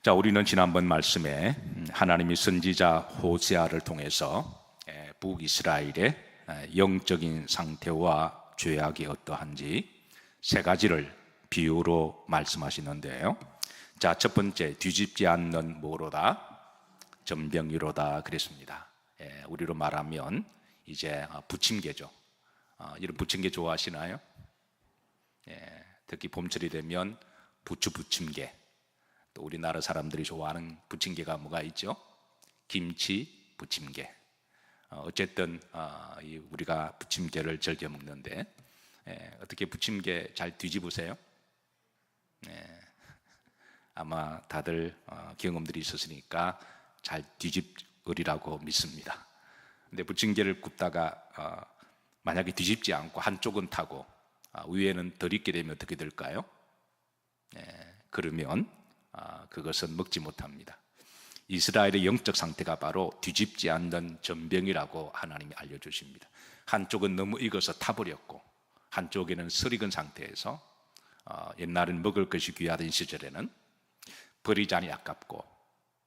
자, 우리는 지난번 말씀에 하나님이 선지자 호세아를 통해서 북이스라엘의 영적인 상태와 죄악이 어떠한지 세 가지를 비유로 말씀하시는데요. 자, 첫 번째, 뒤집지 않는 뭐로다? 전병이로다 그랬습니다. 우리로 말하면 이제 부침개죠. 이런 부침개 좋아하시나요? 특히 봄철이 되면 부추 부침개, 또 우리나라 사람들이 좋아하는 부침개가 뭐가 있죠? 김치 부침개. 어쨌든 우리가 부침개를 즐겨 먹는데 어떻게 부침개 잘 뒤집으세요? 아마 다들 경험들이 있었으니까 잘 뒤집으리라고 믿습니다. 근데 부침개를 굽다가 만약에 뒤집지 않고 한쪽은 타고 위에는 덜 익게 되면 어떻게 될까요? 그러면 그것은 먹지 못합니다. 이스라엘의 영적 상태가 바로 뒤집지 않는 전병이라고 하나님이 알려주십니다. 한쪽은 너무 익어서 타버렸고 한쪽에는 설익은 상태에서 옛날엔 먹을 것이 귀하던 시절에는 버리자니 아깝고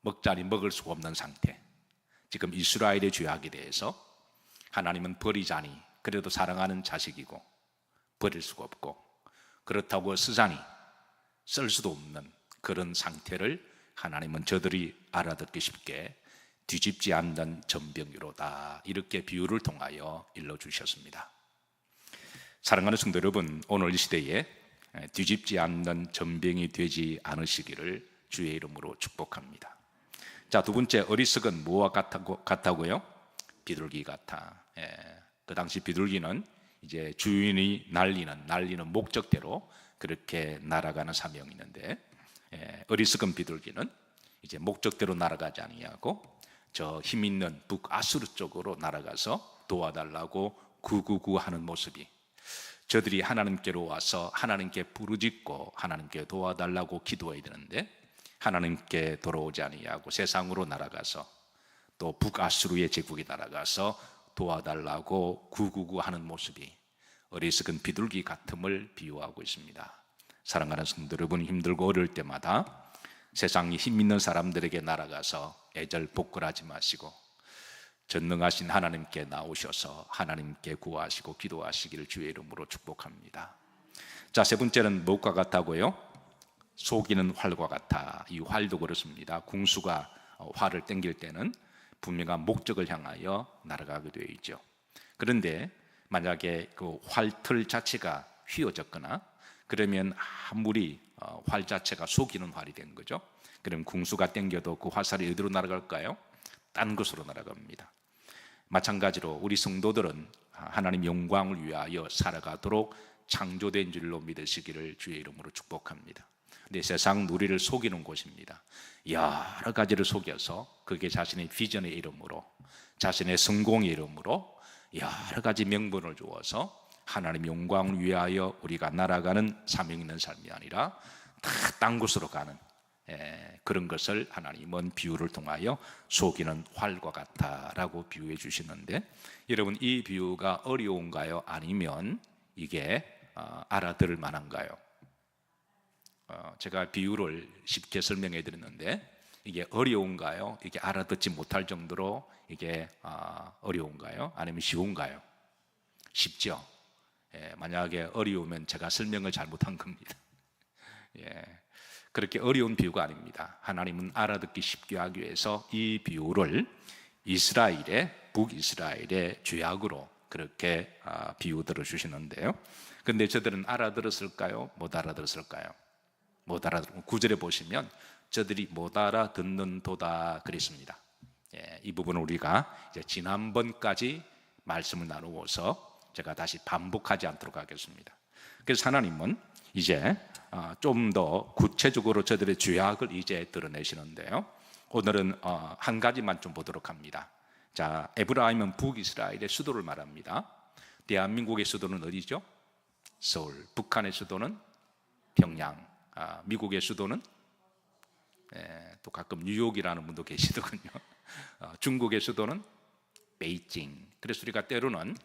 먹자니 먹을 수가 없는 상태. 지금 이스라엘의 죄악에 대해서 하나님은 버리자니 그래도 사랑하는 자식이고 버릴 수가 없고 그렇다고 쓰자니 쓸 수도 없는 그런 상태를 하나님은 저들이 알아듣기 쉽게 뒤집지 않는 전병이로다 이렇게 비유를 통하여 일러주셨습니다. 사랑하는 성도 여러분, 오늘 이 시대에 뒤집지 않는 전병이 되지 않으시기를 주의 이름으로 축복합니다. 자, 두 번째, 어리석은 뭐와 같다고요? 비둘기 같아. 그 당시 비둘기는 이제 주인이 날리는 목적대로 그렇게 날아가는 사명이 있는데 어리석은 비둘기는 이제 목적대로 날아가지 아니하고 저 힘 있는 북아수르 쪽으로 날아가서 도와달라고 구구구 하는 모습이, 저들이 하나님께로 와서 하나님께 부르짖고 하나님께 도와달라고 기도해야 되는데 하나님께 돌아오지 아니하고 세상으로 날아가서 또 북아수르의 제국에 날아가서 도와달라고 구구구 하는 모습이 어리석은 비둘기 같음을 비유하고 있습니다. 사랑하는 성도 여러분, 힘들고 어려울 때마다 세상에 힘 있는 사람들에게 날아가서 애절 복걸하지 마시고 전능하신 하나님께 나오셔서 하나님께 구하시고 기도하시기를 주의 이름으로 축복합니다. 자, 세 번째는 무엇과 같다고요? 속이는 활과 같아. 이 활도 그렇습니다. 궁수가 활을 땡길 때는 분명한 목적을 향하여 날아가게 되어 있죠. 그런데 만약에 그 활틀 자체가 휘어졌거나 그러면 아무리 활 자체가 속이는 활이 된 거죠. 그럼 궁수가 땡겨도 그 화살이 어디로 날아갈까요? 딴 곳으로 날아갑니다. 마찬가지로 우리 성도들은 하나님 영광을 위하여 살아가도록 창조된 줄로 믿으시기를 주의 이름으로 축복합니다. 근데 세상 누리를 속이는 곳입니다. 여러 가지를 속여서 그게 자신의 비전의 이름으로 자신의 성공의 이름으로 여러 가지 명분을 주어서 하나님 영광을 위하여 우리가 날아가는 사명 있는 삶이 아니라 다 딴 곳으로 가는 그런 것을 하나님은 비유를 통하여 속이는 활과 같다라고 비유해 주시는데, 여러분 이 비유가 어려운가요? 아니면 이게 알아들을 만한가요? 제가 비유를 쉽게 설명해 드렸는데 이게 어려운가요? 이게 알아듣지 못할 정도로 이게 어려운가요? 아니면 쉬운가요? 쉽죠? 만약에 어려우면 제가 설명을 잘못한 겁니다. 그렇게 어려운 비유가 아닙니다. 하나님은 알아듣기 쉽게 하기 위해서 이 비유를 북이스라엘의 죄악으로 그렇게 비유 들어주시는데요. 그런데 저들은 알아들었을까요? 못 알아들었을까요? 못 알아듣고 9절에 보시면 저들이 못 알아듣는도다 그랬습니다. 이 부분을 우리가 이제 지난번까지 말씀을 나누어서 제가 다시 반복하지 않도록 하겠습니다. 그래서 하나님은 이제 좀 더 구체적으로 저들의 죄악을 이제 드러내시는데요. 오늘은 한 가지만 좀 보도록 합니다. 자, 에브라임은 북이스라엘의 수도를 말합니다. 대한민국의 수도는 어디죠? 서울. 북한의 수도는 평양. 미국의 수도는 또 가끔 뉴욕이라는 분도 계시더군요. 중국의 수도는 베이징. 그래서 우리가 때로는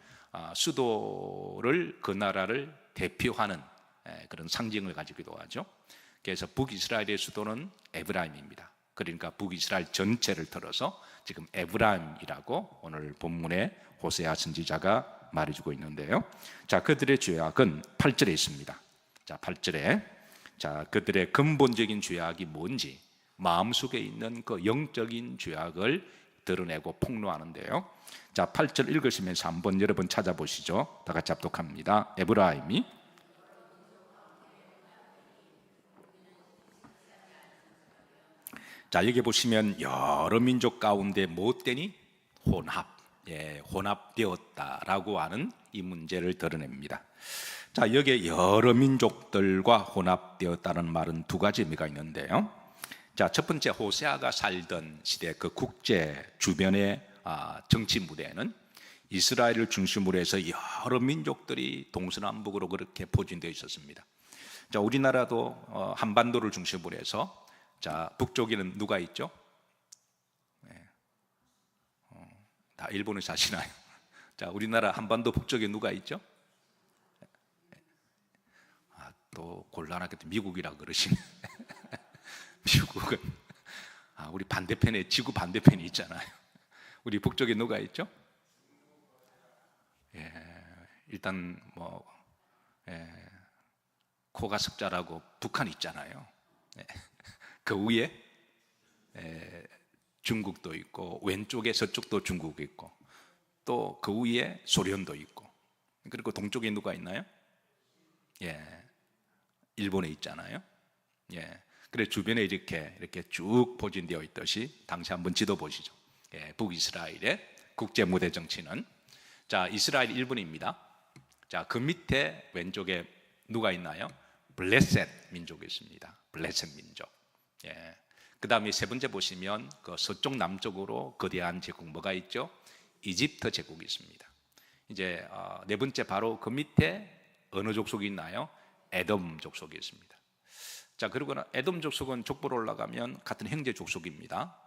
수도를 그 나라를 대표하는 그런 상징을 가지기도 하죠. 그래서 북이스라엘의 수도는 에브라임입니다. 그러니까 북이스라엘 전체를 들어서 지금 에브라임이라고 오늘 본문에 호세아 선지자가 말해주고 있는데요. 자, 그들의 죄악은 8절에 있습니다. 자, 8절에 자, 그들의 근본적인 죄악이 뭔지, 마음속에 있는 그 영적인 죄악을 드러내고 폭로하는데요. 자, 8절 읽으시면서 한번 여러분 찾아보시죠. 다 같이 합독합니다. 에브라임이 자, 여기 보시면 여러 민족 가운데 못되니 혼합, 혼합되었다라고 하는 이 문제를 드러냅니다. 자, 여기에 여러 민족들과 혼합되었다는 말은 두 가지 의미가 있는데요. 자, 첫 번째, 호세아가 살던 시대 그 국제 주변의 정치 무대에는 이스라엘을 중심으로 해서 여러 민족들이 동서남북으로 그렇게 포진되어 있었습니다. 자, 우리나라도 한반도를 중심으로 해서 자, 북쪽에는 누가 있죠? 다 일본에 사시나요? 자, 우리나라 한반도 북쪽에 누가 있죠? 또 곤란하겠다. 미국이라 그러시네. 미국은 우리 반대편에 지구 반대편이 있잖아요. 우리 북쪽에 누가 있죠? 일단 코가 석자라고 북한 있잖아요. 그 위에 중국도 있고 왼쪽에 서쪽도 중국 있고 또 그 위에 소련도 있고 그리고 동쪽에 누가 있나요? 일본에 있잖아요. 그래 주변에 이렇게 쭉 포진되어 있듯이 당시 한번 지도 보시죠. 북이스라엘의 국제 무대 정치는 자, 이스라엘 일본입니다. 자, 그 밑에 왼쪽에 누가 있나요? 블레셋 민족이 있습니다. 블레셋 민족. 그 다음에 세 번째 보시면 그 서쪽 남쪽으로 거대한 제국 뭐가 있죠? 이집트 제국이 있습니다. 이제 네 번째 바로 그 밑에 어느 족속이 있나요? 에돔 족속이 있습니다. 자, 그리고 에돔 족속은 족보로 올라가면 같은 형제 족속입니다.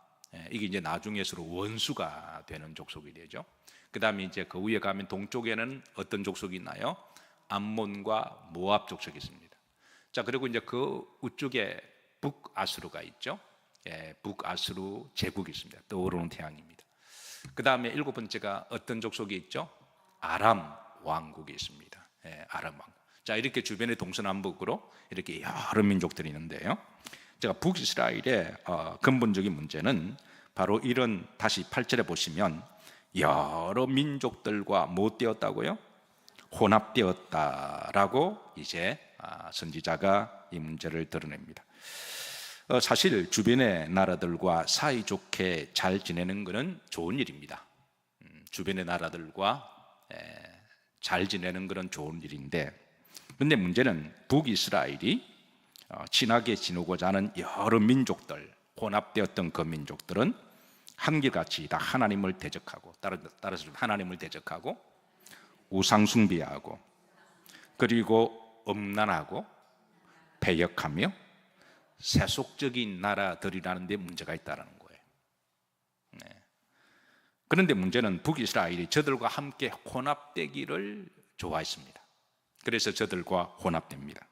이게 이제 나중에 서로 원수가 되는 족속이 되죠. 그 다음에 이제 그 위에 가면 동쪽에는 어떤 족속이 있나요? 암몬과 모압 족속이 있습니다. 자, 그리고 이제 그 우측에 북아수르가 있죠. 북아수르 제국이 있습니다. 떠오르는 태양입니다. 그 다음에 일곱 번째가 어떤 족속이 있죠? 아람 왕국이 있습니다. 아람 왕국. 자, 이렇게 주변에 동서남북으로 이렇게 여러 민족들이 있는데요. 제가 북이스라엘의 근본적인 문제는 바로 이런 다시 8절에 보시면 여러 민족들과 뭐 되었다고요? 혼합되었다라고 이제 선지자가 이 문제를 드러냅니다. 사실 주변의 나라들과 사이좋게 잘 지내는 것은 좋은 일입니다. 주변의 나라들과 잘 지내는 것은 좋은 일인데, 그런데 문제는 북이스라엘이 친하게 지내고자 하는 여러 민족들, 혼합되었던 그 민족들은 한결같이 다 하나님을 대적하고, 따라서 하나님을 대적하고 우상숭배하고 그리고 음란하고 배역하며 세속적인 나라들이라는 데 문제가 있다는 거예요. 그런데 문제는 북이스라엘이 저들과 함께 혼합되기를 좋아했습니다. 그래서 저들과 혼합됩니다.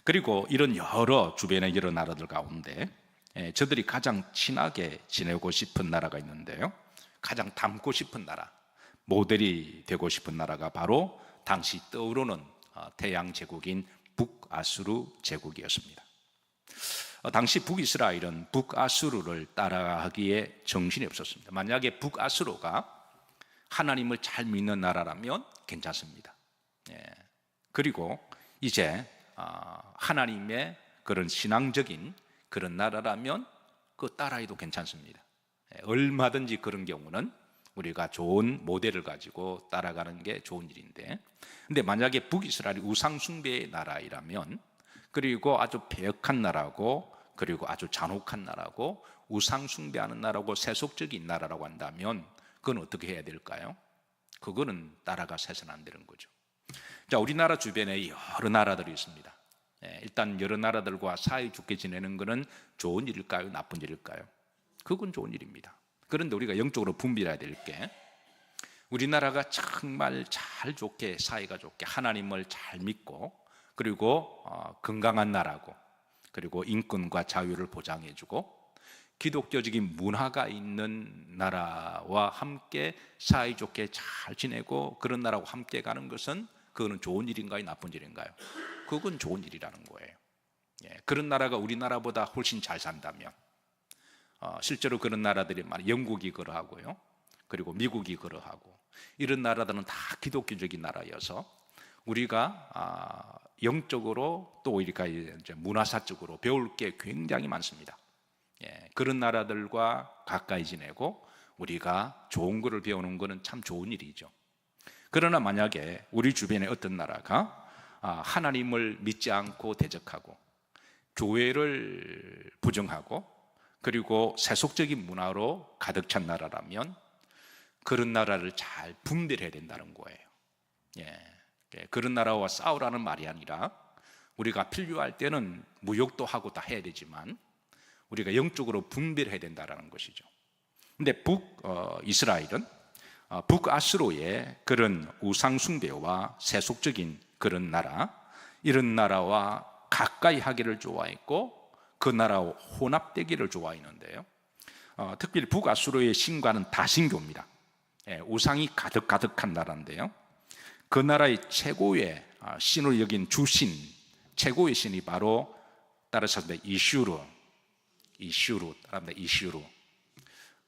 그리고 이런 여러 주변의 여러 나라들 가운데 저들이 가장 친하게 지내고 싶은 나라가 있는데요, 가장 닮고 싶은 나라, 모델이 되고 싶은 나라가 바로 당시 떠오르는 태양 제국인 북아수르 제국이었습니다. 당시 북이스라엘은 북아수르를 따라하기에 정신이 없었습니다. 만약에 북아수르가 하나님을 잘 믿는 나라라면 괜찮습니다. 그리고 이제 하나님의 그런 신앙적인 그런 나라라면 그 따라해도 괜찮습니다. 얼마든지 그런 경우는 우리가 좋은 모델을 가지고 따라가는 게 좋은 일인데, 근데 만약에 북이스라엘이 우상숭배의 나라이라면, 그리고 아주 배역한 나라고, 그리고 아주 잔혹한 나라고, 우상숭배하는 나라고, 세속적인 나라라고 한다면 그건 어떻게 해야 될까요? 그거는 따라가서 해서는 안 되는 거죠. 자, 우리나라 주변에 여러 나라들이 있습니다. 일단 여러 나라들과 사이좋게 지내는 것은 좋은 일일까요? 나쁜 일일까요? 그건 좋은 일입니다. 그런데 우리가 영적으로 분별해야 될 게, 우리나라가 정말 잘 좋게, 사이가 좋게 하나님을 잘 믿고 그리고 건강한 나라고, 그리고 인권과 자유를 보장해주고 기독교적인 문화가 있는 나라와 함께 사이좋게 잘 지내고 그런 나라와 함께 가는 것은 그거는 좋은 일인가요? 나쁜 일인가요? 그건 좋은 일이라는 거예요. 그런 나라가 우리나라보다 훨씬 잘 산다면, 실제로 그런 나라들이 영국이 그러하고요, 그리고 미국이 그러하고, 이런 나라들은 다 기독교적인 나라여서 우리가 영적으로 또 우리가 이제 문화사적으로 배울 게 굉장히 많습니다. 그런 나라들과 가까이 지내고 우리가 좋은 것을 배우는 것은 참 좋은 일이죠. 그러나 만약에 우리 주변에 어떤 나라가 하나님을 믿지 않고 대적하고 교회를 부정하고 그리고 세속적인 문화로 가득 찬 나라라면 그런 나라를 잘 분별해야 된다는 거예요. 그런 나라와 싸우라는 말이 아니라 우리가 필요할 때는 무역도 하고 다 해야 되지만 우리가 영적으로 분별해야 된다는 것이죠. 근데 이스라엘은 북아수르의 그런 우상숭배와 세속적인 그런 나라, 이런 나라와 가까이 하기를 좋아했고 그 나라와 혼합되기를 좋아했는데요, 특별히 북아수르의 신과는 다신교입니다. 우상이 가득한 나라인데요, 그 나라의 최고의 신으로 여긴 주신, 최고의 신이 바로 따라서 이슈루.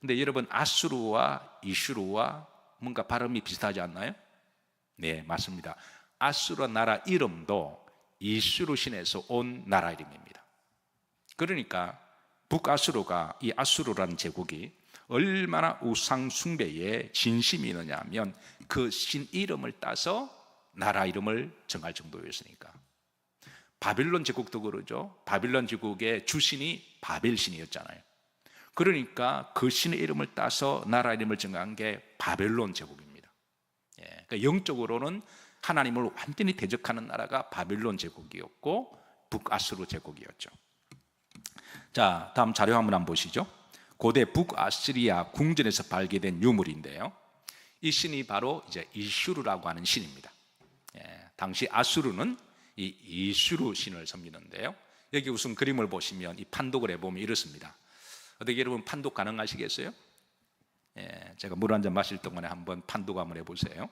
근데 여러분, 아수르와 이슈루와 뭔가 발음이 비슷하지 않나요? 네, 맞습니다. 아수르 나라 이름도 이슈루 신에서 온 나라 이름입니다. 그러니까 북아수르가, 이 아수르라는 제국이 얼마나 우상 숭배에 진심이 있느냐 하면 그 신 이름을 따서 나라 이름을 정할 정도였으니까. 바빌론 제국도 그러죠. 바빌론 제국의 주신이 바벨신이었잖아요. 그러니까 그 신의 이름을 따서 나라 이름을 정한 게 바벨론 제국입니다. 그러니까 영적으로는 하나님을 완전히 대적하는 나라가 바빌론 제국이었고 북아수르 제국이었죠. 자, 다음 자료 한번 보시죠. 고대 북아시리아 궁전에서 발견된 유물인데요, 이 신이 바로 이제 이슈르라고 하는 신입니다. 당시 아수르는 이 이슈르 신을 섬기는데요, 여기 우선 그림을 보시면 이 판독을 해보면 이렇습니다. 어떻게 여러분 판독 가능하시겠어요? 제가 물 한 잔 마실 동안에 한번 판독 한번 해보세요.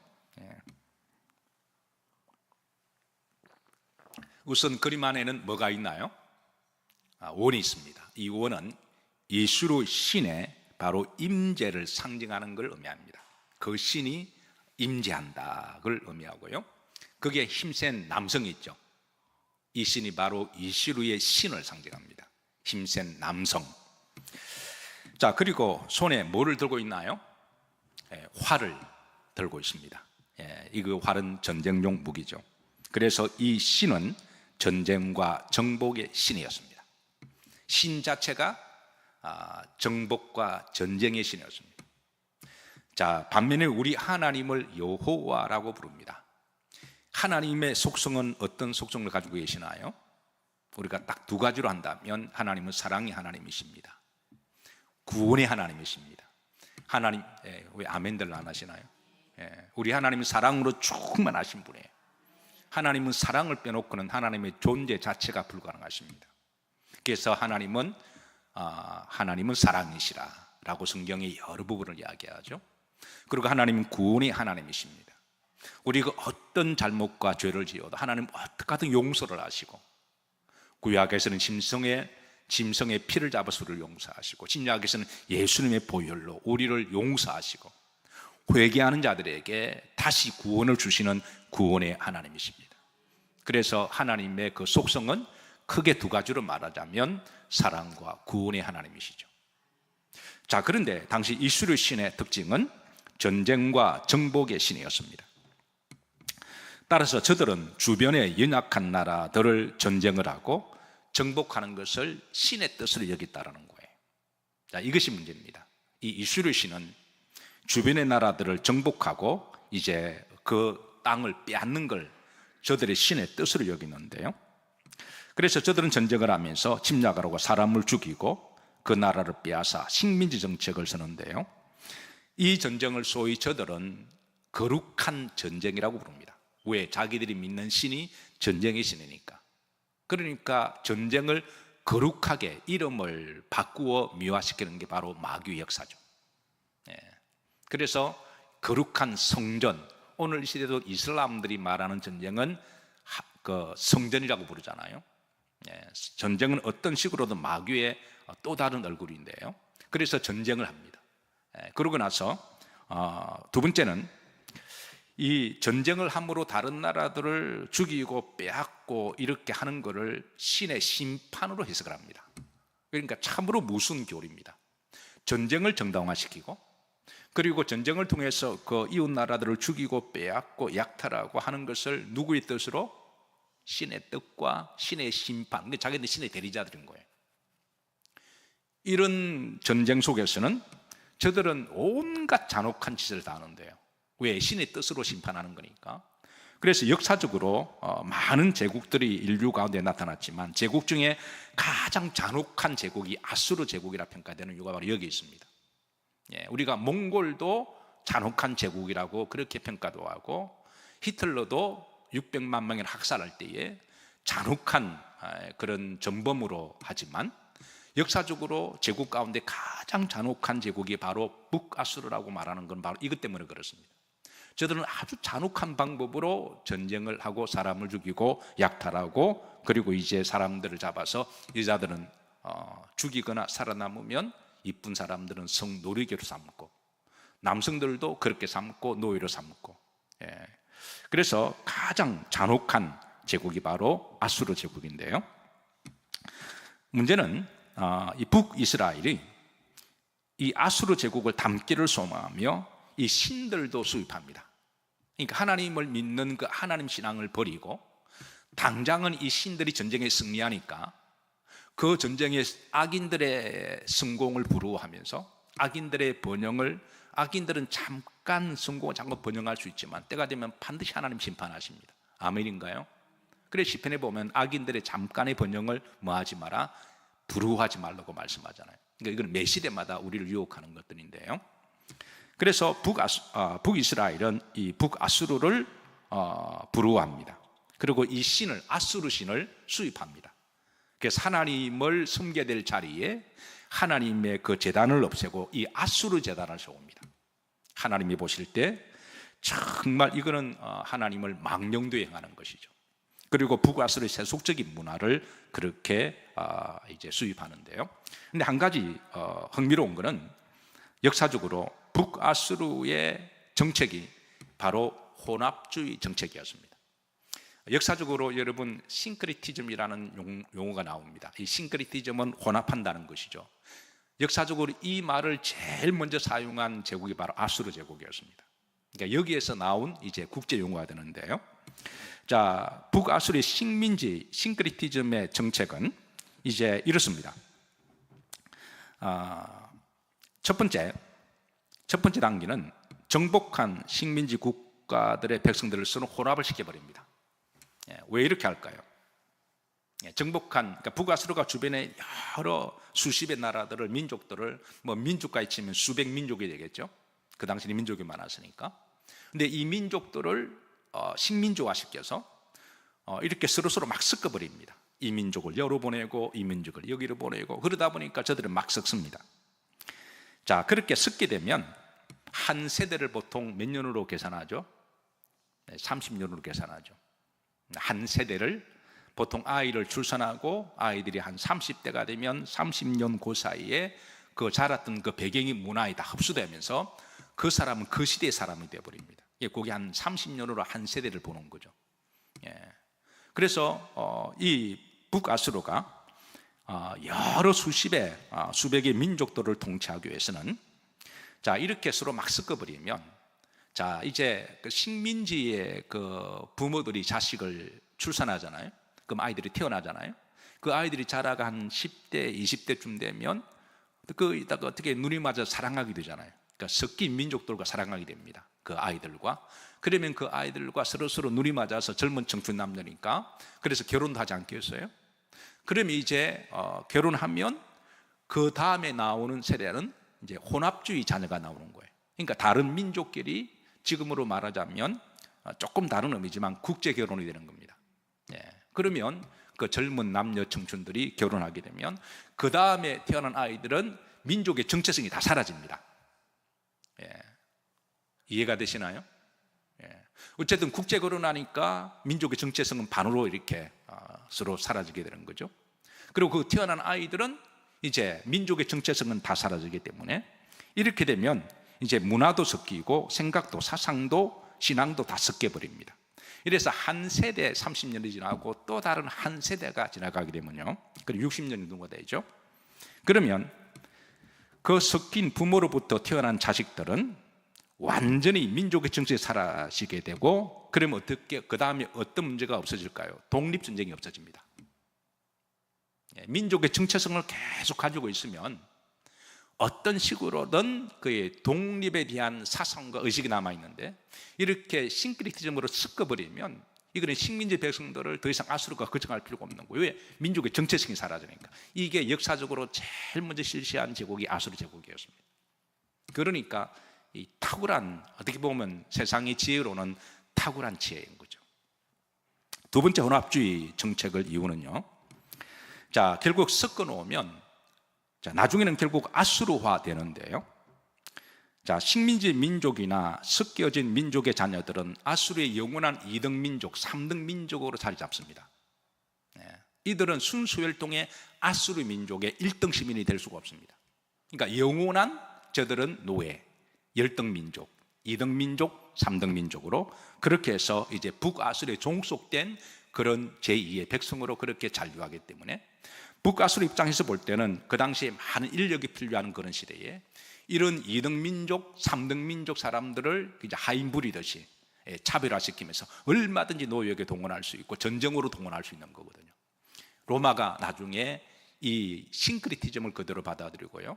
우선 그림 안에는 뭐가 있나요? 원이 있습니다. 이 원은 이슈르 신의 바로 임재를 상징하는 걸 의미합니다. 그 신이 임재한다 그걸 의미하고요, 거기에 힘센 남성이 있죠. 이 신이 바로 이슈르의 신을 상징합니다. 힘센 남성. 자, 그리고 손에 뭐를 들고 있나요? 활을 들고 있습니다. 이 활은 전쟁용 무기죠. 그래서 이 신은 전쟁과 정복의 신이었습니다. 신 자체가 정복과 전쟁의 신이었습니다. 자, 반면에 우리 하나님을 여호와라고 부릅니다. 하나님의 속성은 어떤 속성을 가지고 계시나요? 우리가 딱 두 가지로 한다면 하나님은 사랑의 하나님이십니다. 구원의 하나님이십니다. 하나님, 왜 아멘들 안 하시나요? 우리 하나님은 사랑으로 충만하신 분이에요. 하나님은 사랑을 빼놓고는 하나님의 존재 자체가 불가능하십니다. 그래서 하나님은 사랑이시라 라고 성경의 여러 부분을 이야기하죠. 그리고 하나님은 구원의 하나님이십니다. 우리가 어떤 잘못과 죄를 지어도 하나님 어떻게든 용서를 하시고, 구약에서는 짐승의 피를 잡아서 우리를 용서하시고, 신약에서는 예수님의 보혈로 우리를 용서하시고 회개하는 자들에게 다시 구원을 주시는 구원의 하나님이십니다. 그래서 하나님의 그 속성은 크게 두 가지로 말하자면 사랑과 구원의 하나님이시죠. 자, 그런데 당시 이슈르 신의 특징은 전쟁과 정복의 신이었습니다. 따라서 저들은 주변의 연약한 나라들을 전쟁을 하고 정복하는 것을 신의 뜻으로 여겼다는 거예요. 자, 이것이 문제입니다. 이 이슈르 신은 주변의 나라들을 정복하고 이제 그 땅을 빼앗는 걸 저들의 신의 뜻으로 여기는데요, 그래서 저들은 전쟁을 하면서 침략하려고 사람을 죽이고 그 나라를 빼앗아 식민지 정책을 쓰는데요, 이 전쟁을 소위 저들은 거룩한 전쟁이라고 부릅니다. 왜? 자기들이 믿는 신이 전쟁의 신이니까. 그러니까 전쟁을 거룩하게 이름을 바꾸어 미화시키는 게 바로 마귀의 역사죠. 그래서 거룩한 성전, 오늘 시대도 이슬람들이 말하는 전쟁은 그 성전이라고 부르잖아요. 전쟁은 어떤 식으로든 마귀의 또 다른 얼굴인데요. 그래서 전쟁을 합니다. 그러고 나서 두 번째는 이 전쟁을 함으로 다른 나라들을 죽이고 빼앗고 이렇게 하는 것을 신의 심판으로 해석을 합니다. 그러니까 참으로 무슨 교리입니다. 전쟁을 정당화시키고, 그리고 전쟁을 통해서 그 이웃 나라들을 죽이고 빼앗고 약탈하고 하는 것을 누구의 뜻으로? 신의 뜻과 신의 심판. 그러니까 자기들 신의 대리자들인 거예요. 이런 전쟁 속에서는 저들은 온갖 잔혹한 짓을 다 하는데요. 왜? 신의 뜻으로 심판하는 거니까. 그래서 역사적으로 많은 제국들이 인류 가운데 나타났지만 제국 중에 가장 잔혹한 제국이 아수르 제국이라 평가되는 이유가 바로 여기 있습니다. 우리가 몽골도 잔혹한 제국이라고 그렇게 평가도 하고, 히틀러도 600만 명을 학살할 때에 잔혹한 그런 전범으로 하지만, 역사적으로 제국 가운데 가장 잔혹한 제국이 바로 북아수르라고 말하는 건 바로 이것 때문에 그렇습니다. 저들은 아주 잔혹한 방법으로 전쟁을 하고 사람을 죽이고 약탈하고, 그리고 이제 사람들을 잡아서 여자들은 죽이거나 살아남으면 이쁜 사람들은 성노리개로 삼고, 남성들도 그렇게 삼고 노예로 삼고. 그래서 가장 잔혹한 제국이 바로 아수르 제국인데요. 문제는 이 북이스라엘이 이 아수르 제국을 담기를 소망하며 이 신들도 수입합니다. 그러니까 하나님을 믿는 그 하나님 신앙을 버리고, 당장은 이 신들이 전쟁에 승리하니까 그 전쟁에 악인들의 성공을 부러워하면서 악인들의 번영을, 악인들은 잠깐 성공을 잠깐 번영할 수 있지만 때가 되면 반드시 하나님 심판하십니다. 아멘인가요? 그래서 시편에 보면 악인들의 잠깐의 번영을 뭐하지 마라? 부러워하지 말라고 말씀하잖아요. 그러니까 이건 매 시대마다 우리를 유혹하는 것들인데요. 그래서 북이스라엘은 이 북아수르를 부러워합니다. 그리고 이 신을, 아수르 신을 수입합니다. 그래서 하나님을 섬겨야 될 자리에 하나님의 그 제단을 없애고 이 아수르 제단을 세웁니다. 하나님이 보실 때 정말 이거는 하나님을 망령되이 행하는 것이죠. 그리고 북아수르의 세속적인 문화를 그렇게 이제 수입하는데요. 근데 한 가지 흥미로운 것은 역사적으로 북아수르의 정책이 바로 혼합주의 정책이었습니다. 역사적으로 여러분 싱크리티즘이라는 용어가 나옵니다. 이 싱크리티즘은 혼합한다는 것이죠. 역사적으로 이 말을 제일 먼저 사용한 제국이 바로 아수르 제국이었습니다. 그러니까 여기에서 나온 이제 국제 용어가 되는데요. 자, 북아수르의 식민지 싱크리티즘의 정책은 이제 이렇습니다. 첫 번째 단계는 정복한 식민지 국가들의 백성들을 서로 혼합을 시켜버립니다. 왜 이렇게 할까요? 정복한, 그러니까 북아수르가 주변에 여러 수십의 나라들을, 민족들을, 뭐 민족까지 치면 수백 민족이 되겠죠. 그 당시에 민족이 많았으니까. 근데 이 민족들을 식민지화 시켜서 이렇게 서로 막 섞어버립니다. 이 민족을 여기로 보내고 이 민족을 여기로 보내고, 그러다 보니까 저들은 막 섞습니다. 자, 그렇게 섞게 되면 한 세대를 보통 몇 년으로 계산하죠? 30년으로 계산하죠. 한 세대를 보통 아이를 출산하고 아이들이 한 30대가 되면 30년 그 사이에 그 자랐던 그 배경이 문화에 다 흡수되면서 그 사람은 그 시대의 사람이 되어버립니다. 그게 한 30년으로 한 세대를 보는 거죠. 그래서 이 북아수르가 여러 수백의 민족들을 통치하기 위해서는, 자, 이렇게 서로 막 섞어버리면, 자, 이제 그 식민지의 그 부모들이 자식을 출산하잖아요. 그럼 아이들이 태어나잖아요. 그 아이들이 자라가 한 10대, 20대쯤 되면 이따가 어떻게 눈이 맞아 사랑하게 되잖아요. 그러니까 섞인 민족들과 사랑하게 됩니다. 그 아이들과. 그러면 그 아이들과 서로 눈이 맞아서 젊은 청춘 남녀니까, 그래서 결혼도 하지 않겠어요? 그러면 이제 결혼하면 그 다음에 나오는 세대는 이제 혼합주의 자녀가 나오는 거예요. 그러니까 다른 민족끼리 지금으로 말하자면 조금 다른 의미지만 국제 결혼이 되는 겁니다. 그러면 그 젊은 남녀 청춘들이 결혼하게 되면 그 다음에 태어난 아이들은 민족의 정체성이 다 사라집니다. 이해가 되시나요? 어쨌든 국제 결혼하니까 민족의 정체성은 반으로 이렇게 서로 사라지게 되는 거죠. 그리고 그 태어난 아이들은 이제 민족의 정체성은 다 사라지기 때문에 이렇게 되면 이제 문화도 섞이고 생각도 사상도 신앙도 다 섞여 버립니다. 이래서 한 세대 30년이 지나고 또 다른 한 세대가 지나가게 되면요, 그리고 60년이 정도가 되죠. 그러면 그 섞인 부모로부터 태어난 자식들은 완전히 민족의 정체가 사라지게 되고, 그러면 어떻게, 그 다음에 어떤 문제가 없어질까요? 독립전쟁이 없어집니다. 민족의 정체성을 계속 가지고 있으면 어떤 식으로든 그의 독립에 대한 사상과 의식이 남아있는데, 이렇게 싱크리티즘으로 섞어버리면 이거는 식민지 백성들을 더 이상 아수르가 걱정할 필요가 없는 거예요. 왜? 민족의 정체성이 사라지니까. 이게 역사적으로 제일 먼저 실시한 제국이 아수르 제국이었습니다. 그러니까 이 탁월한, 어떻게 보면 세상의 지혜로는 탁월한 지혜인 거죠. 두 번째 혼합주의 정책을 이유는요, 자, 결국 섞어 놓으면, 자, 나중에는 결국 아수르화 되는데요. 자, 식민지 민족이나 섞여진 민족의 자녀들은 아수르의 영원한 2등 민족, 3등 민족으로 자리 잡습니다. 이들은 순수혈통의 아수르 민족의 1등 시민이 될 수가 없습니다. 그러니까 영원한, 저들은 노예, 10등 민족, 2등 민족, 3등 민족으로 그렇게 해서 이제 북아수르에 종속된 그런 제2의 백성으로 그렇게 잔류하기 때문에 북아수르 입장에서 볼 때는 그 당시에 많은 인력이 필요한 그런 시대에 이런 2등 민족, 3등 민족 사람들을 이제 하인 부리듯이 차별화시키면서 얼마든지 노예에게 동원할 수 있고 전쟁으로 동원할 수 있는 거거든요. 로마가 나중에 이 싱크리티즘을 그대로 받아들이고요,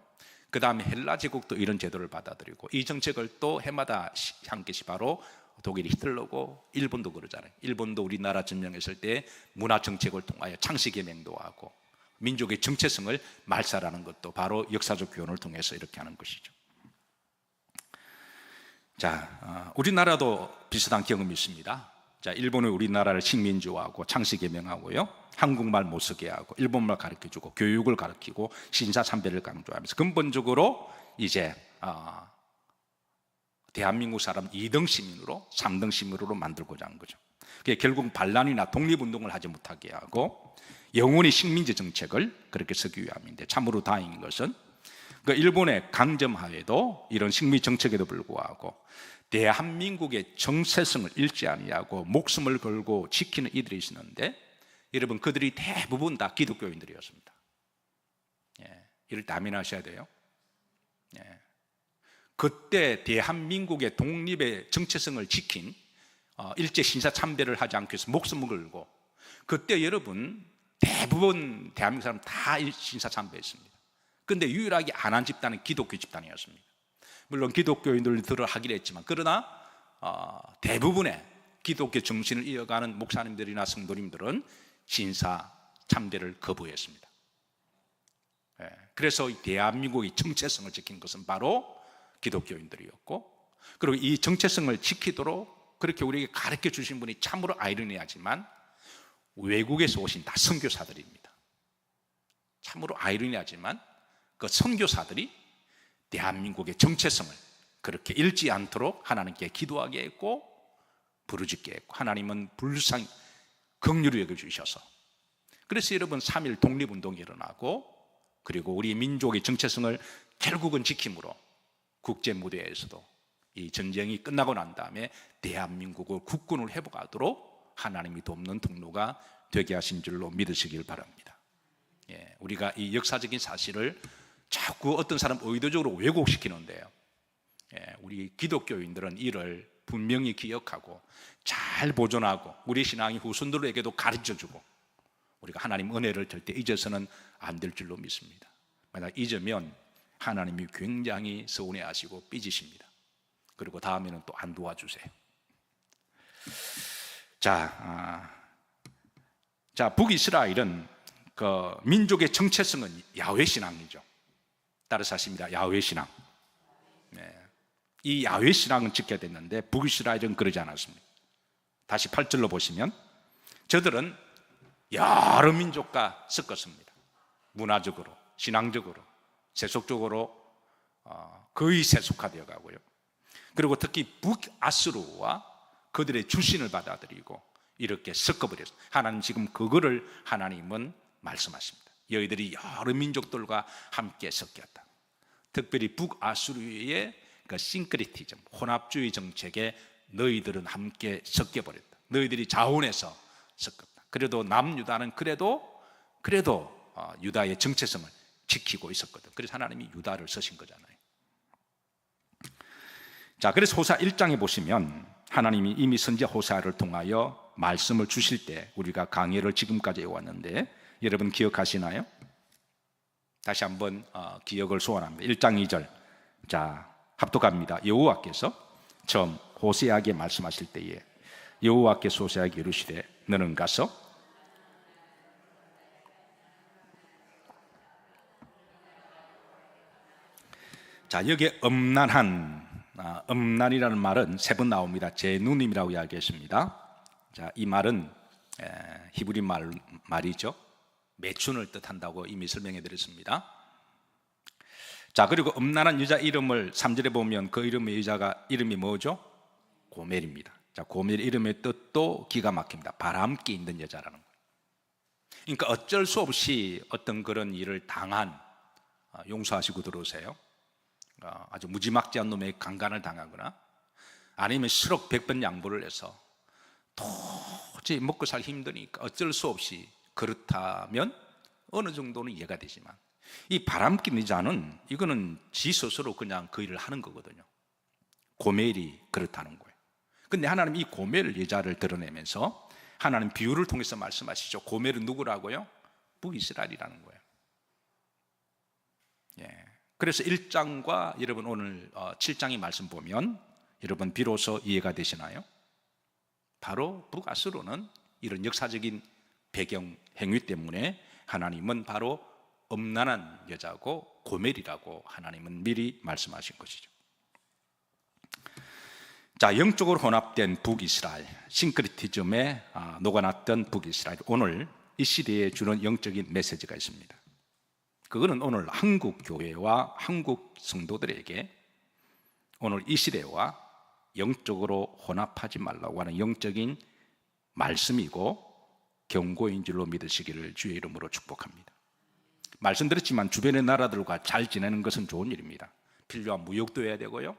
그 다음에 헬라 제국도 이런 제도를 받아들이고, 이 정책을 또 해마다 한 것이 바로 독일이 히틀러고 일본도 그러잖아요. 일본도 우리나라 점령했을 때 문화 정책을 통하여 창씨개명도 하고 민족의 정체성을 말살하는 것도 바로 역사적 교훈을 통해서 이렇게 하는 것이죠. 자, 우리나라도 비슷한 경험이 있습니다. 자, 일본은 우리나라를 식민지화하고 창씨개명하고요, 한국말 못 쓰게 하고 일본말 가르쳐주고 교육을 가르치고 신사참배를 강조하면서 근본적으로 이제 대한민국 사람 2등 시민으로 3등 시민으로 만들고자 한 거죠. 그게 결국 반란이나 독립운동을 하지 못하게 하고 영원히 식민지 정책을 그렇게 쓰기 위함인데, 참으로 다행인 것은 그 일본의 강점하에도 이런 식민지 정책에도 불구하고 대한민국의 정체성을 잃지 아니하고 목숨을 걸고 지키는 이들이 있었는데, 여러분 그들이 대부분 다 기독교인들이었습니다. 이를 아멘하셔야 돼요. 그때 대한민국의 독립의 정체성을 지킨, 일제 신사참배를 하지 않기 위해서 목숨을 걸고, 그때 여러분 대부분 대한민국 사람 다 신사참배했습니다. 그런데 유일하게 안 한 집단은 기독교 집단이었습니다. 물론 기독교인들을 하기로 했지만, 그러나 대부분의 기독교 정신을 이어가는 목사님들이나 성도님들은 신사참배를 거부했습니다. 그래서 대한민국의 정체성을 지킨 것은 바로 기독교인들이었고, 그리고 이 정체성을 지키도록 그렇게 우리에게 가르쳐 주신 분이 참으로 아이러니하지만 외국에서 오신 다 선교사들입니다. 참으로 아이러니하지만 그 선교사들이 대한민국의 정체성을 그렇게 잃지 않도록 하나님께 기도하게 했고 부르짖게 했고, 하나님은 불쌍히 긍휼히 여겨주셔서, 그래서 여러분 3.1 독립운동이 일어나고, 그리고 우리 민족의 정체성을 결국은 지킴으로 국제 무대에서도 이 전쟁이 끝나고 난 다음에 대한민국의 국군을 회복하도록 하나님이 돕는 통로가 되게 하신 줄로 믿으시길 바랍니다. 우리가 이 역사적인 사실을 자꾸 어떤 사람 의도적으로 왜곡시키는데요, 우리 기독교인들은 이를 분명히 기억하고 잘 보존하고 우리 신앙의 후손들에게도 가르쳐주고, 우리가 하나님 은혜를 절대 잊어서는 안 될 줄로 믿습니다. 만약 잊으면 하나님이 굉장히 서운해하시고 삐지십니다. 그리고 다음에는 또 안 도와주세요. 자, 북이스라엘은 그 민족의 정체성은 야훼 신앙이죠. 따라서 하십니다. 야훼 신앙. 이 야훼 신앙은 지켜야 됐는데 북이스라엘은 그러지 않았습니다. 다시 8절로 보시면 저들은 여러 민족과 섞었습니다. 문화적으로, 신앙적으로, 세속적으로 거의 세속화되어 가고요. 그리고 특히 북아수르와 그들의 출신을 받아들이고 이렇게 섞어버렸어요. 하나님 지금 그거를 하나님은 말씀하십니다. 너희들이 여러 민족들과 함께 섞였다. 특별히 북아수르의 그 싱크리티즘, 혼합주의 정책에 너희들은 함께 섞여버렸다. 너희들이 자원해서 섞었다. 그래도 남유다는 그래도 유다의 정체성을 지키고 있었거든. 그래서 하나님이 유다를 쓰신 거잖아요. 자, 그래서 호사 1장에 보시면 하나님이 이미 선지자 호사를 통하여 말씀을 주실 때 우리가 강해를 지금까지 해왔는데 여러분 기억하시나요? 다시 한번 기억을 소환합니다. 1장 2절. 자, 합독합니다. 여호와께서 처음 호세아에게 말씀하실 때에 여호와께서 호세아에게 이르시되 너는 가서 자, 여기에 음란이라는 말은 세 번 나옵니다. 제누님이라고 이야기했습니다. 자, 이 말은 히브리 말이죠. 매춘을 뜻한다고 이미 설명해 드렸습니다. 자, 그리고 음란한 여자 이름을 3절에 보면 그 이름의 여자가 이름이 뭐죠? 고멜입니다. 자, 고멜 이름의 뜻도 기가 막힙니다. 바람기 있는 여자라는 거예요. 그러니까 어쩔 수 없이 어떤 그런 일을 당한, 용서하시고 들어오세요. 아주 무지막지한 놈의 강간을 당하거나 아니면 수억 100번 양보를 해서 도저히 먹고 살기 힘드니까 어쩔 수 없이 그렇다면 어느 정도는 이해가 되지만 이 바람긴 여자는 이거는 지 스스로 그냥 그 일을 하는 거거든요. 고멜이 그렇다는 거예요. 근데 하나님 이 고멜 여자를 드러내면서 하나님 비유를 통해서 말씀하시죠. 고멜은 누구라고요? 북이스라엘이라는 거예요. 예. 그래서 1장과 여러분 오늘 7장의 말씀 보면 여러분 비로소 이해가 되시나요? 바로 북아수르는 이런 역사적인 배경 행위 때문에 하나님은 바로 음란한 여자고 고멜이라고 하나님은 미리 말씀하신 것이죠. 자, 영적으로 혼합된 북이스라엘, 싱크리티즘에 녹아났던 북이스라엘, 오늘 이 시대에 주는 영적인 메시지가 있습니다. 그거는 오늘 한국 교회와 한국 성도들에게 오늘 이 시대와 영적으로 혼합하지 말라고 하는 영적인 말씀이고 경고인 줄로 믿으시기를 주의 이름으로 축복합니다. 말씀드렸지만 주변의 나라들과 잘 지내는 것은 좋은 일입니다. 필요한 무역도 해야 되고요,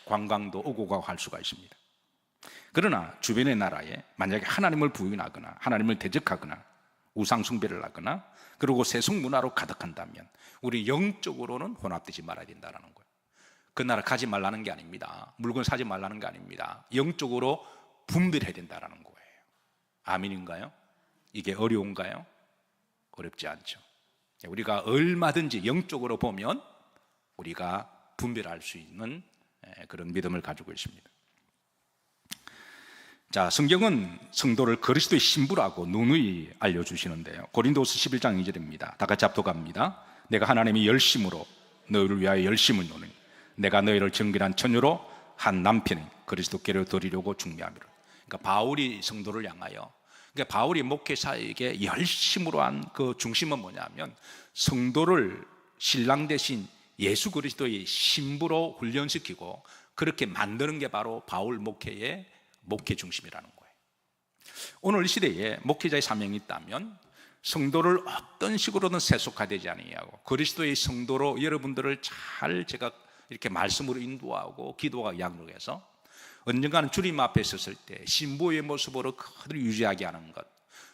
관광도 오고 가고 할 수가 있습니다. 그러나 주변의 나라에 만약에 하나님을 부인하거나 하나님을 대적하거나 우상 숭배를 하거나 그리고 세속 문화로 가득한다면 우리 영적으로는 혼합되지 말아야 된다는 거예요. 그 나라 가지 말라는 게 아닙니다. 물건 사지 말라는 게 아닙니다. 영적으로 분별해야 된다는 거예요. 아멘인가요? 이게 어려운가요? 어렵지 않죠. 우리가 얼마든지 영적으로 보면 우리가 분별할 수 있는 그런 믿음을 가지고 있습니다. 자, 성경은 성도를 그리스도의 신부라고 누누이 알려주시는데요. 고린도서 11장 2절입니다. 다 같이 합독합니다. 내가 하나님의 열심으로 너희를 위하여 열심을 노니 내가 너희를 정결한 처녀로 한 남편인 그리스도께로 드리려고 중매함이라. 그러니까 바울이 성도를 향하여, 그러니까 바울이 목회사에게 열심으로 한 그 중심은 뭐냐면 성도를 신랑 대신 예수 그리스도의 신부로 훈련시키고 그렇게 만드는 게 바로 바울 목회의 목회 중심이라는 거예요. 오늘 시대에 목회자의 사명이 있다면 성도를 어떤 식으로든 세속화되지 아니하고 그리스도의 성도로 여러분들을 잘 제가 이렇게 말씀으로 인도하고 기도와 양육해서 언젠가는 주님 앞에 섰을 때 신부의 모습으로 그대로 유지하게 하는 것,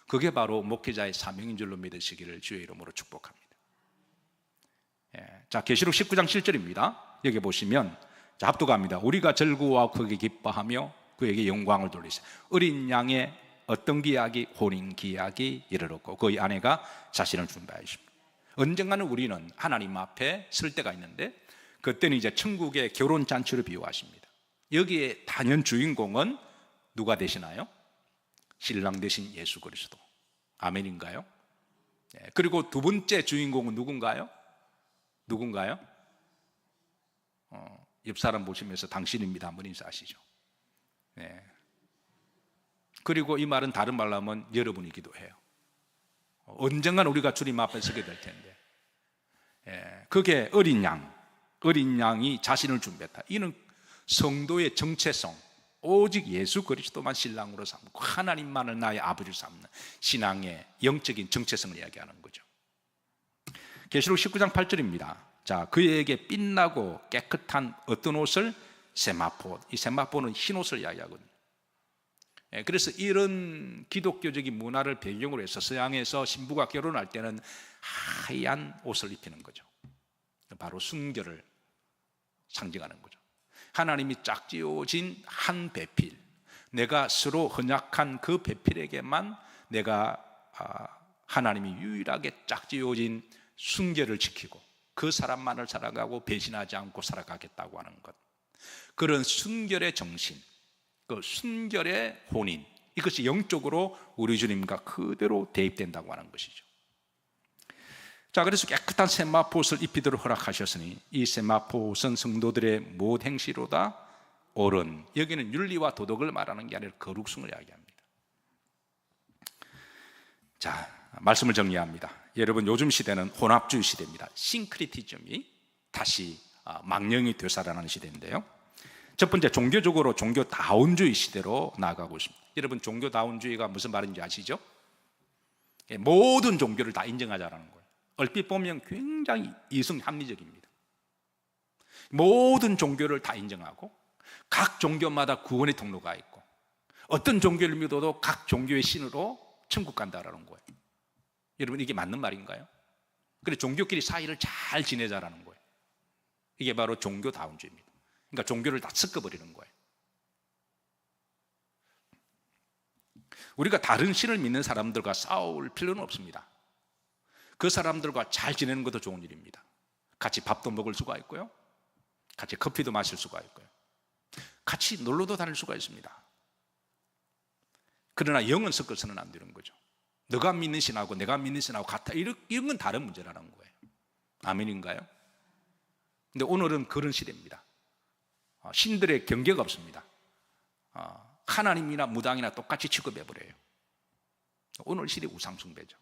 그게 바로 목회자의 사명인 줄로 믿으시기를 주의 이름으로 축복합니다. 자, 계시록 19장 7절입니다. 여기 보시면 자, 합독합니다. 우리가 즐거워하고 크게 기뻐하며 그에게 영광을 돌리세. 어린 양의 어떤 기약이 혼인 기약이 이르렀고 그의 아내가 자신을 준비하십니다. 언젠가는 우리는 하나님 앞에 설 때가 있는데 그때는 이제 천국의 결혼 잔치를 비유하십니다. 여기에 단연 주인공은 누가 되시나요? 신랑 되신 예수 그리스도. 아멘인가요? 그리고 두 번째 주인공은 누군가요? 옆 사람 보시면서 당신입니다 한번 인사하시죠. 네. 그리고 이 말은 다른 말로 하면 여러분이기도 해요. 언젠간 우리가 주님 앞에 서게 될 텐데, 그게 어린 양이 자신을 준비했다. 이는 성도의 정체성, 오직 예수 그리스도만 신랑으로 삼고 하나님만을 나의 아버지로 삼는 신앙의 영적인 정체성을 이야기하는 거죠. 계시록 19장 8절입니다. 자, 그에게 빛나고 깨끗한 어떤 옷을 세마포, 이 세마포는 흰 옷을 이야기하거든요. 그래서 이런 기독교적인 문화를 배경으로 해서 서양에서 신부가 결혼할 때는 하얀 옷을 입히는 거죠. 바로 순결을 상징하는 거죠. 하나님이 짝지어진 한 배필, 내가 서로 헌약한 그 배필에게만 내가 하나님이 유일하게 짝지어진 순결을 지키고 그 사람만을 살아가고 배신하지 않고 살아가겠다고 하는 것, 그런 순결의 정신, 그 순결의 혼인, 이것이 영적으로 우리 주님과 그대로 대입된다고 하는 것이죠. 자, 그래서 깨끗한 세마포옷을 입히도록 허락하셨으니 이 세마포옷은 성도들의 못 행시로다 옳은, 여기는 윤리와 도덕을 말하는 게 아니라 거룩성을 이야기합니다. 자, 말씀을 정리합니다. 여러분, 요즘 시대는 혼합주의 시대입니다. 싱크리티즘이 다시 망령이 되살아나는 시대인데요, 첫 번째, 종교적으로 종교다운주의 시대로 나아가고 있습니다. 여러분, 종교다운주의가 무슨 말인지 아시죠? 모든 종교를 다 인정하자라는 거예요. 얼핏 보면 굉장히 이성합리적입니다. 모든 종교를 다 인정하고 각 종교마다 구원의 통로가 있고 어떤 종교를 믿어도 각 종교의 신으로 천국 간다라는 거예요. 여러분, 이게 맞는 말인가요? 그래서 종교끼리 사이를 잘 지내자라는 거예요. 이게 바로 종교다운주의입니다. 그러니까 종교를 다 섞어버리는 거예요. 우리가 다른 신을 믿는 사람들과 싸울 필요는 없습니다. 그 사람들과 잘 지내는 것도 좋은 일입니다. 같이 밥도 먹을 수가 있고요, 같이 커피도 마실 수가 있고요, 같이 놀러도 다닐 수가 있습니다. 그러나 영은 섞어서는 안 되는 거죠. 너가 믿는 신하고 내가 믿는 신하고 같아, 이런 건 다른 문제라는 거예요. 아멘인가요? 근데 오늘은 그런 시대입니다. 신들의 경계가 없습니다. 하나님이나 무당이나 똑같이 취급해버려요. 오늘 시대 우상숭배죠.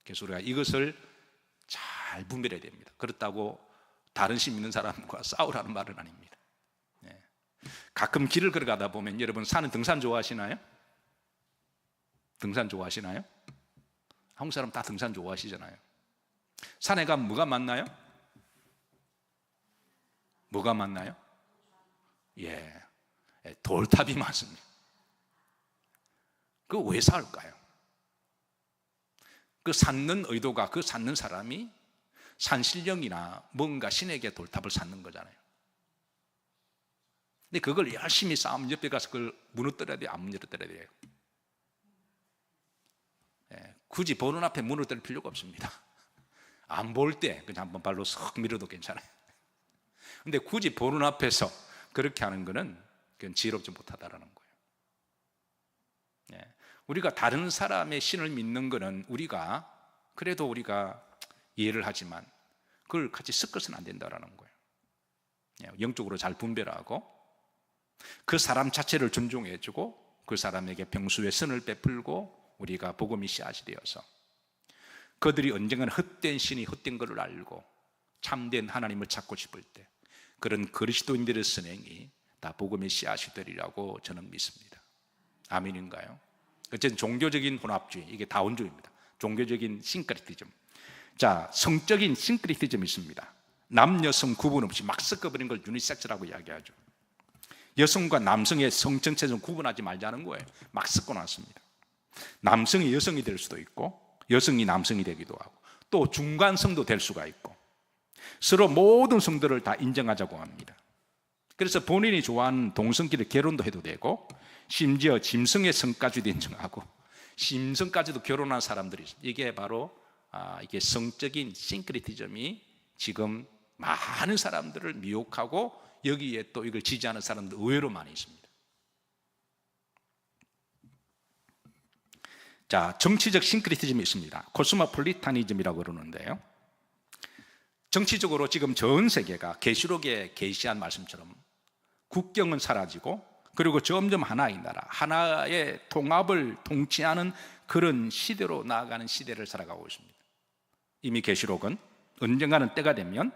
그래서 우리가 이것을 잘 분별해야 됩니다. 그렇다고 다른 신 믿는 사람과 싸우라는 말은 아닙니다. 가끔 길을 걸어가다 보면, 여러분, 산은 등산 좋아하시나요? 등산 좋아하시나요? 한국 사람 다 등산 좋아하시잖아요. 산에 가면 뭐가 많나요? 뭐가 많나요? 돌탑이 많습니다. 그거 왜 쌓을까요? 그 쌓는 의도가, 그 쌓는 사람이 산신령이나 뭔가 신에게 돌탑을 쌓는 거잖아요. 근데 그걸 열심히 쌓으면 옆에 가서 그걸 무너뜨려야 돼요? 안 무너뜨려야 돼요? 굳이 보는 앞에 무너뜨릴 필요가 없습니다. 안 볼 때 그냥 한번 발로 석 밀어도 괜찮아요. 근데 굳이 보는 앞에서 그렇게 하는 거는 그건 지혜롭지 못하다라는 거예요. 우리가 다른 사람의 신을 믿는 거는 우리가 이해를 하지만 그걸 같이 섞어서는 안 된다라는 거예요. 영적으로 잘 분별하고 그 사람 자체를 존중해주고 그 사람에게 평소에 선을 베풀고 우리가 복음이 씨앗이 되어서 그들이 언젠가는 헛된 신이 헛된 것을 알고 참된 하나님을 찾고 싶을 때 그런 그리스도인들의 선행이 다 복음의 씨앗이 되리라고 저는 믿습니다. 아멘인가요? 어쨌든 종교적인 혼합주의, 이게 다운주의입니다. 종교적인 싱크리티즘. 자, 성적인 싱크리티즘이 있습니다. 남, 여성 구분 없이 막 섞어버린 걸 유니섹스라고 이야기하죠. 여성과 남성의 성정체성 구분하지 말자는 거예요. 막 섞어놨습니다. 남성이 여성이 될 수도 있고 여성이 남성이 되기도 하고 또 중간성도 될 수가 있고 서로 모든 성들을 다 인정하자고 합니다. 그래서 본인이 좋아하는 동성끼리 결혼도 해도 되고 심지어 짐승의 성까지도 인정하고 심성까지도 결혼한 사람들이 있습니다. 이게 바로 이게 성적인 싱크리티즘이 지금 많은 사람들을 미혹하고 여기에 또 이걸 지지하는 사람들 의외로 많이 있습니다. 자, 정치적 싱크리티즘이 있습니다. 코스모폴리타니즘이라고 그러는데요, 정치적으로 지금 전 세계가 계시록에 계시한 말씀처럼 국경은 사라지고 그리고 점점 하나의 나라, 하나의 통합을 통치하는 그런 시대로 나아가는 시대를 살아가고 있습니다. 이미 계시록은 언젠가는 때가 되면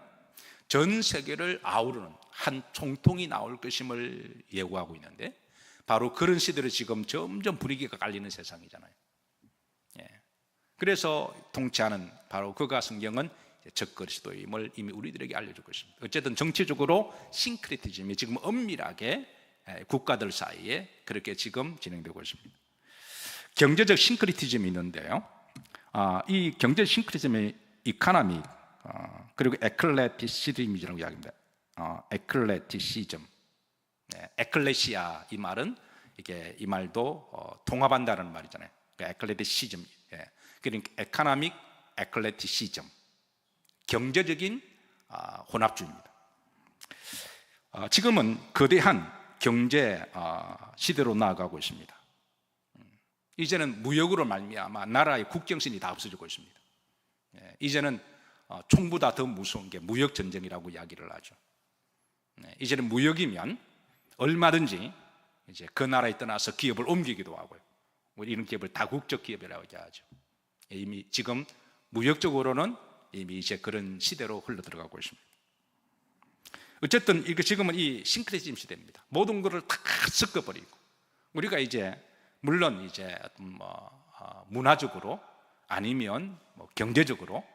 전 세계를 아우르는 한 총통이 나올 것임을 예고하고 있는데, 바로 그런 시대로 지금 점점 분위기가 깔리는 세상이잖아요. 그래서 통치하는 바로 그가 성경은 적그리스도임을 이미 우리들에게 알려줄 것입니다. 어쨌든 정치적으로 싱크리티즘이 지금 엄밀하게 국가들 사이에 그렇게 지금 진행되고 있습니다. 경제적 싱크리티즘이 있는데요, 이 경제 싱크리티즘의 이코노미 그리고 에클레티시즘이라고 이야기합니다. 에클레티시즘, 에클레시아, 이 말은 이게 이 말도 통합한다는 말이잖아요. 에클레티시즘, 그러니까 에코노믹 에클레티시즘, 경제적인 혼합주의입니다. 지금은 거대한 경제 시대로 나아가고 있습니다. 이제는 무역으로 말미암아 나라의 국경선이 다 없어지고 있습니다. 이제는 총보다 더 무서운 게 무역 전쟁이라고 이야기를 하죠. 이제는 무역이면 얼마든지 이제 그 나라에 떠나서 기업을 옮기기도 하고요. 우리 이런 기업을 다국적 기업이라고 하죠. 이미 지금 무역적으로는 이미 이제 그런 시대로 흘러 들어가고 있습니다. 어쨌든 이게 지금은 이 싱크리즘 시대입니다. 모든 것을 다 섞어버리고, 우리가 이제 물론 이제 문화적으로 아니면 경제적으로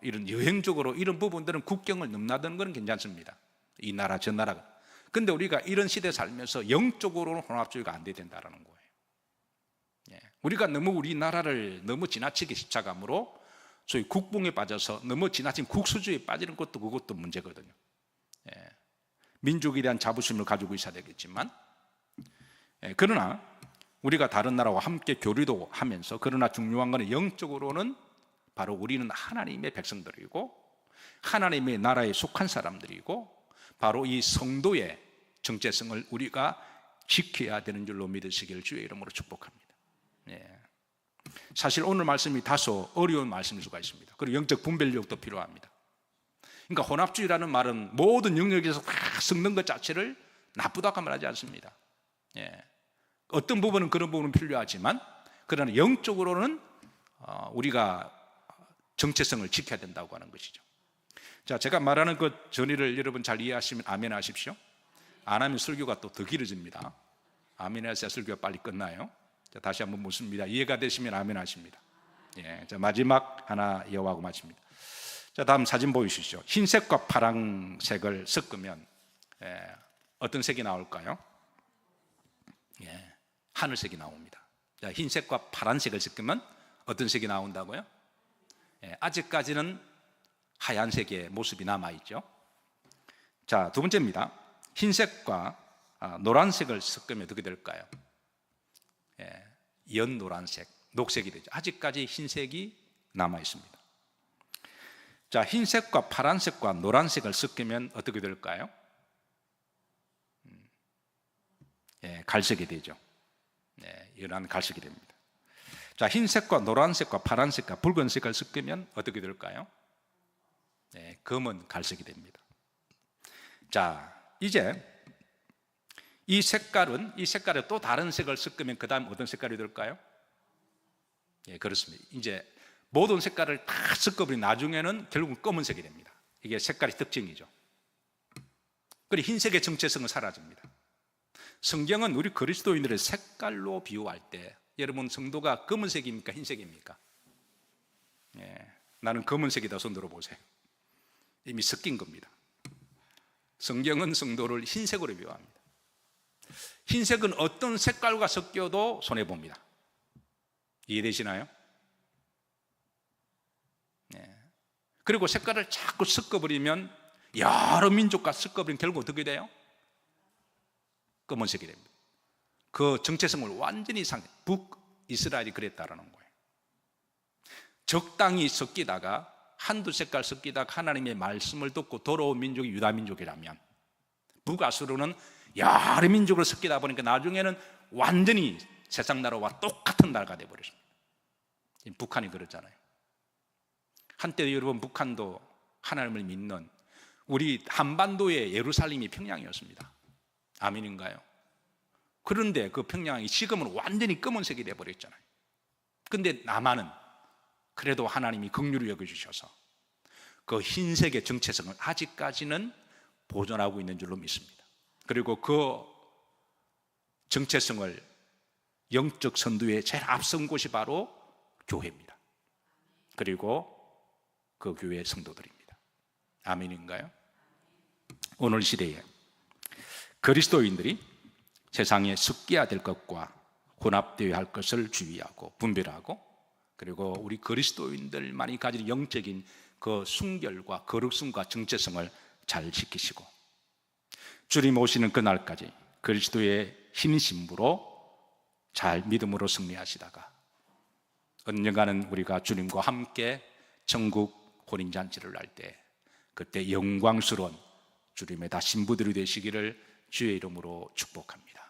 이런 여행적으로 이런 부분들은 국경을 넘나드는 건 괜찮습니다. 이 나라 저 나라가. 근데 우리가 이런 시대에 살면서 영적으로는 혼합주의가 안 돼야 된다는 거예요. 우리가 너무 우리나라를 너무 지나치게 집착함으로 소위 국뽕에 빠져서 너무 지나친 국수주의에 빠지는 것도 그것도 문제거든요. 민족에 대한 자부심을 가지고 있어야 되겠지만, 그러나 우리가 다른 나라와 함께 교류도 하면서, 그러나 중요한 것은 영적으로는 바로 우리는 하나님의 백성들이고 하나님의 나라에 속한 사람들이고, 바로 이 성도의 정체성을 우리가 지켜야 되는 줄로 믿으시기를 주의 이름으로 축복합니다. 사실 오늘 말씀이 다소 어려운 말씀일 수가 있습니다. 그리고 영적 분별력도 필요합니다. 그러니까 혼합주의라는 말은 모든 영역에서 다 섞는 것 자체를 나쁘다고 말하지 않습니다. 어떤 부분은 그런 부분은 필요하지만, 그러나 영적으로는 우리가 정체성을 지켜야 된다고 하는 것이죠. 자, 제가 말하는 것 전의를 여러분 잘 이해하시면 아멘 하십시오. 안 하면 설교가 또 더 길어집니다. 아멘 하셔야 설교가 빨리 끝나요. 자, 다시 한번 묻습니다. 이해가 되시면 아멘 하십니다. 자, 마지막 하나 이어가고 마칩니다. 자, 다음 사진 보이시죠? 흰색과 파란색을 섞으면 어떤 색이 나올까요? 하늘색이 나옵니다. 자, 흰색과 파란색을 섞으면 어떤 색이 나온다고요? 아직까지는 하얀색의 모습이 남아있죠. 자, 두 번째입니다. 흰색과 노란색을 섞으면 어떻게 될까요? 연노란색, 녹색이 되죠. 아직까지 흰색이 남아있습니다. 자, 흰색과 파란색과 노란색을 섞으면 어떻게 될까요? 갈색이 되죠. 연한 갈색이 됩니다. 자, 흰색과 노란색과 파란색과 붉은색을 섞으면 어떻게 될까요? 검은 갈색이 됩니다. 자, 이제 이 색깔에 또 다른 색을 섞으면 그 다음 어떤 색깔이 될까요? 그렇습니다. 이제 모든 색깔을 다 섞어버린 나중에는 결국은 검은색이 됩니다. 이게 색깔의 특징이죠. 그리고 흰색의 정체성은 사라집니다. 성경은 우리 그리스도인들의 색깔로 비유할 때, 여러분 성도가 검은색입니까? 흰색입니까? 나는 검은색이다 손 들어보세요. 이미 섞인 겁니다. 성경은 성도를 흰색으로 비유합니다. 흰색은 어떤 색깔과 섞여도 손해봅니다. 이해되시나요? 그리고 색깔을 자꾸 섞어버리면, 여러 민족과 섞어버리면 결국 어떻게 돼요? 검은색이 됩니다. 그 정체성을 완전히 북이스라엘이 그랬다라는 거예요. 적당히 섞이다가 한두 색깔 섞이다가 하나님의 말씀을 듣고 돌아온 민족이 유다 민족이라면, 북아수르는 여러 민족으로 섞이다 보니까 나중에는 완전히 세상 나라와 똑같은 나라가 되어버렸습니다. 북한이 그렇잖아요. 한때 여러분 북한도 하나님을 믿는, 우리 한반도의 예루살렘이 평양이었습니다. 아멘인가요? 그런데 그 평양이 지금은 완전히 검은색이 되어버렸잖아요. 근데 남한은 그래도 하나님이 긍휼히 여겨주셔서 그 흰색의 정체성을 아직까지는 보존하고 있는 줄로 믿습니다. 그리고 그 정체성을 영적 선두에 제일 앞선 곳이 바로 교회입니다. 그리고 그 교회의 성도들입니다. 아멘인가요? 오늘 시대에 그리스도인들이 세상에 섞여야 될 것과 혼합되어야 할 것을 주의하고 분별하고, 그리고 우리 그리스도인들만이 가진 영적인 그 순결과 거룩성과 정체성을 잘 지키시고, 주님 오시는 그날까지 그리스도의 흰 신부로 잘 믿음으로 승리하시다가 언젠가는 우리가 주님과 함께 천국 혼인잔치를 할 때, 그때 영광스러운 주님의 다 신부들이 되시기를 주의 이름으로 축복합니다.